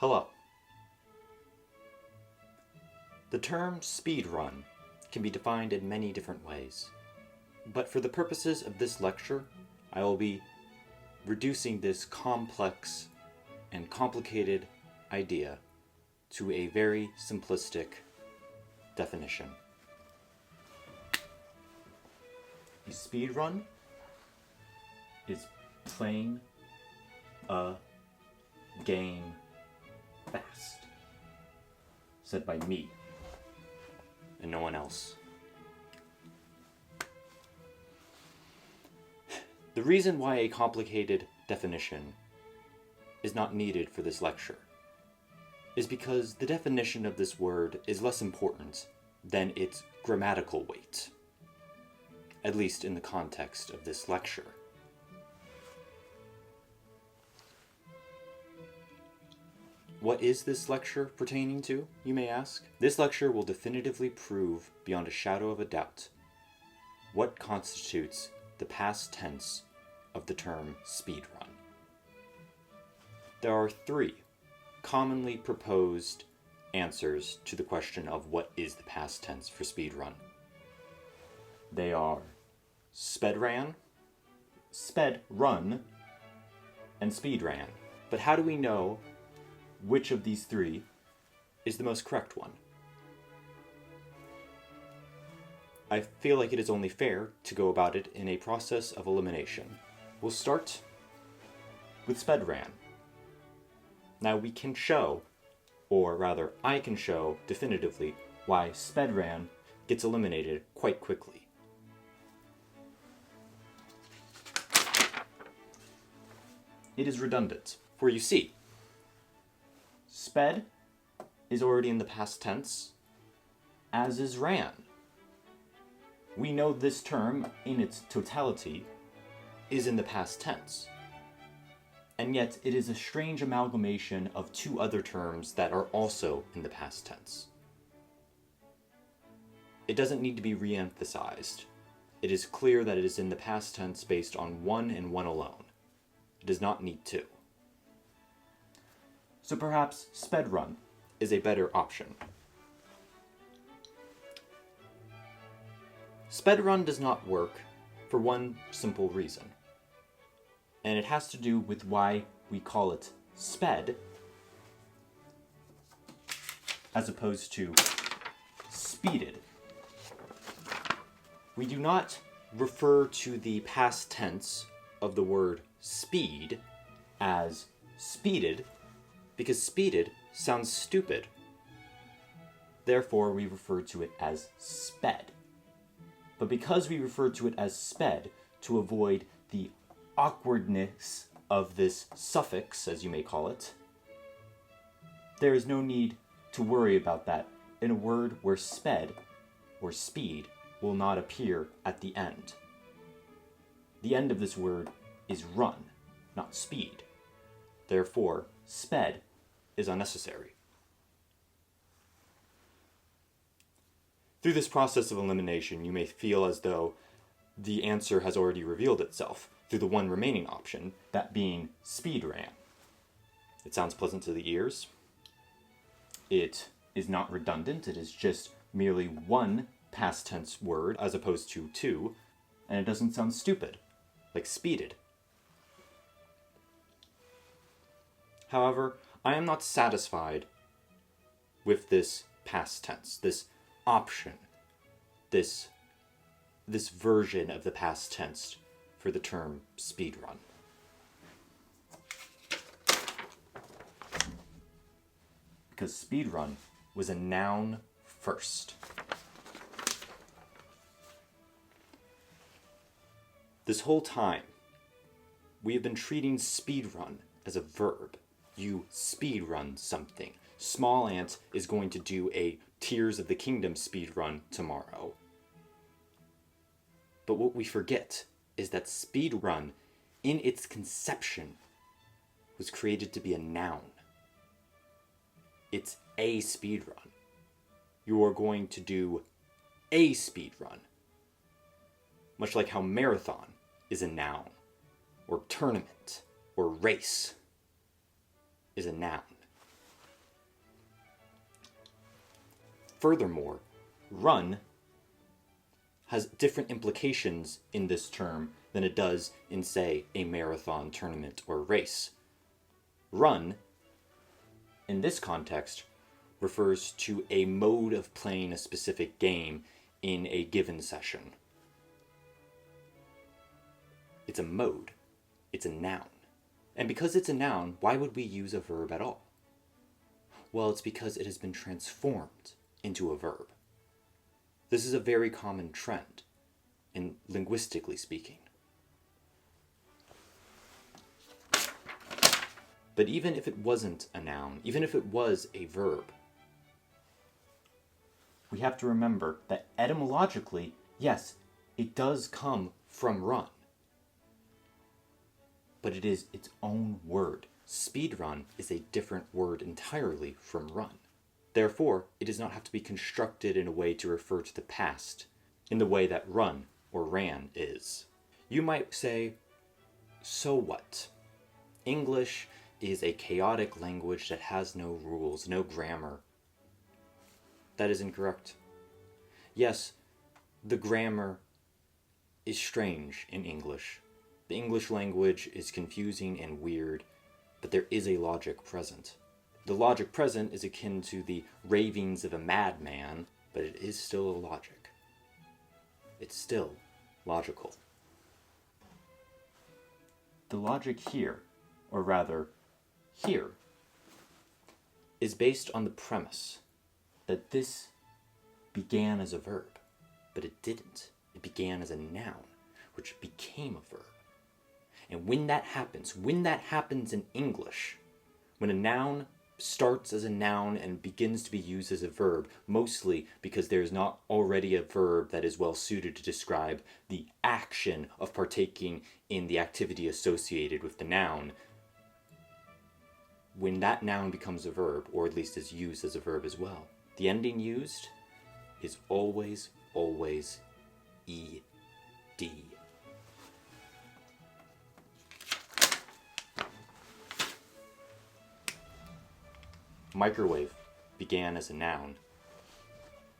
Hello. The term speedrun can be defined in many different ways, but for the purposes of this lecture, I will be reducing this complex and complicated idea to a very simplistic definition. A speedrun is playing a game fast, said by me and no one else. The reason why a complicated definition is not needed for this lecture is because the definition of this word is less important than its grammatical weight, at least in the context of this lecture. What is this lecture pertaining to, you may ask? This lecture will definitively prove, beyond a shadow of a doubt, what constitutes the past tense of the term speedrun. There are three commonly proposed answers to the question of what is the past tense for speedrun. They are spedran, spedrun, and speedran. But how do we know which of these three is the most correct one? I feel like it is only fair to go about it in a process of elimination. We'll start with spedran. Now we can show, or rather I can show definitively, why spedran gets eliminated quite quickly. It is redundant, for you see, sped is already in the past tense, as is ran. We know this term, in its totality, is in the past tense. And yet it is a strange amalgamation of two other terms that are also in the past tense. It doesn't need to be re-emphasized. It is clear that it is in the past tense based on one and one alone. It does not need two. So perhaps spedrun is a better option. Spedrun does not work for one simple reason, and it has to do with why we call it sped as opposed to speeded. We do not refer to the past tense of the word speed as speeded because speeded sounds stupid. Therefore, we refer to it as sped. But because we refer to it as sped to avoid the awkwardness of this suffix, as you may call it, there is no need to worry about that in a word where sped or speed will not appear at the end. The end of this word is run, not speed. Therefore, sped is unnecessary. Through this process of elimination, you may feel as though the answer has already revealed itself through the one remaining option, that being speedran. It sounds pleasant to the ears. It is not redundant. It is just merely one past tense word as opposed to two, and it doesn't sound stupid, like speeded. However, I am not satisfied with this past tense, this option, this version of the past tense for the term speedrun. Because speedrun was a noun first. This whole time, we have been treating speedrun as a verb. You speedrun something. Small Ant is going to do a Tears of the Kingdom speedrun tomorrow. But what we forget is that speedrun, in its conception, was created to be a noun. It's a speedrun. You are going to do a speedrun. Much like how marathon is a noun, or tournament, or race is a noun. Furthermore, run has different implications in this term than it does in, say, a marathon, tournament, or race. Run, in this context, refers to a mode of playing a specific game in a given session. It's a mode. It's a noun. And because it's a noun, why would we use a verb at all? Well, it's because it has been transformed into a verb. This is a very common trend, in linguistically speaking. But even if it wasn't a noun, even if it was a verb, we have to remember that etymologically, yes, it does come from run. But it is its own word. Speedrun is a different word entirely from run. Therefore, it does not have to be constructed in a way to refer to the past, in the way that run or ran is. You might say, so what? English is a chaotic language that has no rules, no grammar. That is incorrect. Yes, the grammar is strange in English. The English language is confusing and weird, but there is a logic present. The logic present is akin to the ravings of a madman, but it is still a logic. It's still logical. The logic here, or rather, here, is based on the premise that this began as a verb, but it didn't. It began as a noun, which became a verb. And when that happens in English, when a noun starts as a noun and begins to be used as a verb, mostly because there is not already a verb that is well suited to describe the action of partaking in the activity associated with the noun, when that noun becomes a verb, or at least is used as a verb as well, the ending used is always ed. Microwave began as a noun,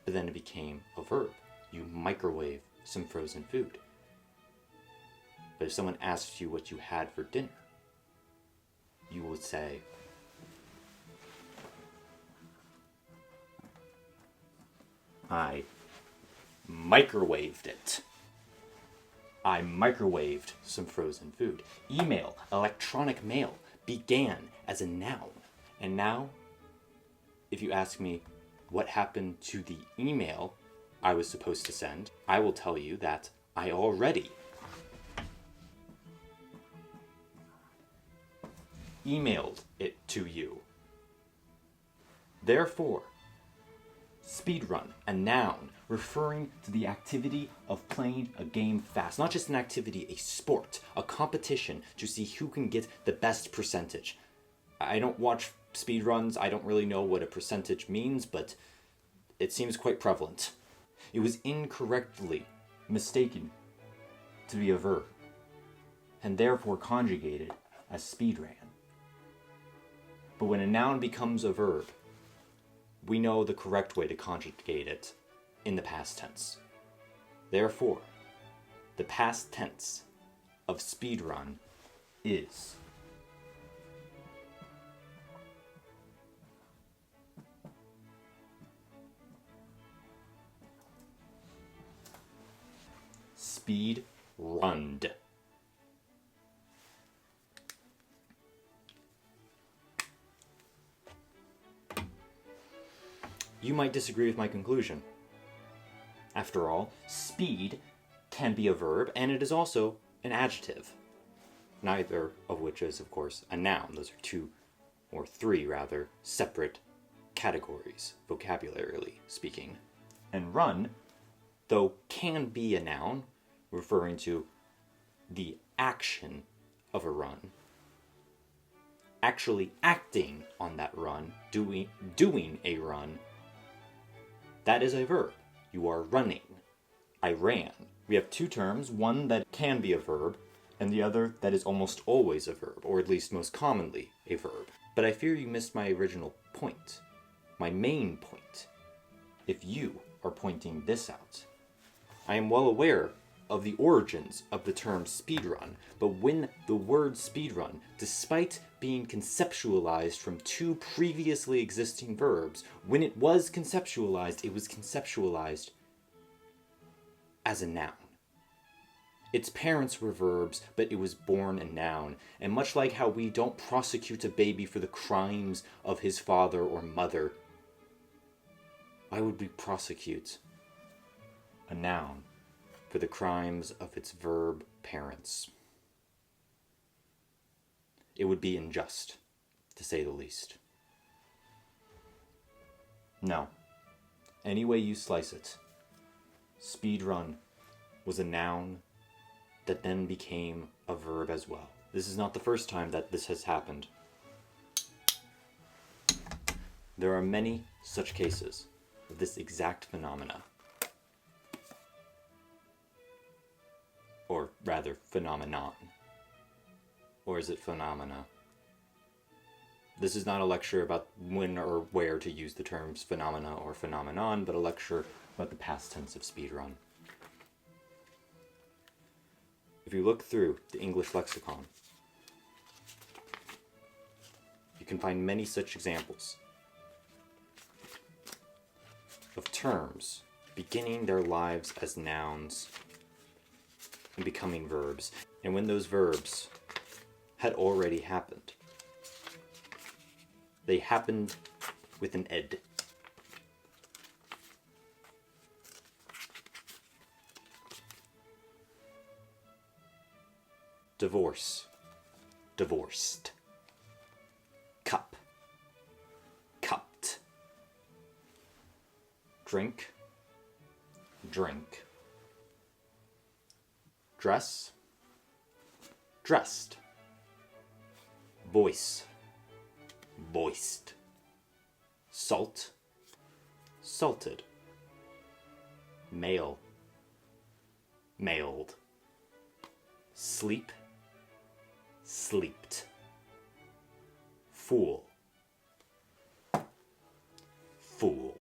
but then it became a verb. You microwave some frozen food. But if someone asks you what you had for dinner, you would say, I microwaved it. I microwaved some frozen food. Email, electronic mail, began as a noun. And now, if you ask me what happened to the email I was supposed to send, I will tell you that I already emailed it to you. Therefore, speedrun, a noun referring to the activity of playing a game fast. Not just an activity, a sport, a competition to see who can get the best percentage. I don't watch speedruns, I don't really know what a percentage means, but it seems quite prevalent. It was incorrectly mistaken to be a verb, and therefore conjugated as speedran. But when a noun becomes a verb, we know the correct way to conjugate it in the past tense. Therefore, the past tense of speedrun is speed-runned. You might disagree with my conclusion. After all, speed can be a verb, and it is also an adjective. Neither of which is, of course, a noun. Those are two, or three rather, separate categories, vocabularily speaking. And run, though can be a noun, referring to the action of a run, actually acting on that run, doing a run, that is a verb. You are running. I ran. We have two terms, one that can be a verb, and the other that is almost always a verb, or at least most commonly a verb. But I fear you missed my original point, my main point. if you are pointing this out. I am well aware of the origins of the term speedrun, but when the word speedrun, despite being conceptualized from two previously existing verbs, when it was conceptualized as a noun. Its parents were verbs, but it was born a noun. And much like how we don't prosecute a baby for the crimes of his father or mother, why would we prosecute a noun for the crimes of its verb parents? It would be unjust, to say the least. No. Any way you slice it, speedrun was a noun that then became a verb as well. This is not the first time that this has happened. There are many such cases of this exact phenomena. Or rather, phenomenon. Or is it phenomena? This is not a lecture about when or where to use the terms phenomena or phenomenon, but a lecture about the past tense of speedrun. If you look through the English lexicon, you can find many such examples of terms beginning their lives as nouns and becoming verbs. And when those verbs had already happened, they happened with an ed. Divorce, divorced. Cup, cupped. Drink, drink. Dress, dressed. Voice, voiced. Salt, salted. Mail, mailed. Sleep, sleeped. Fool,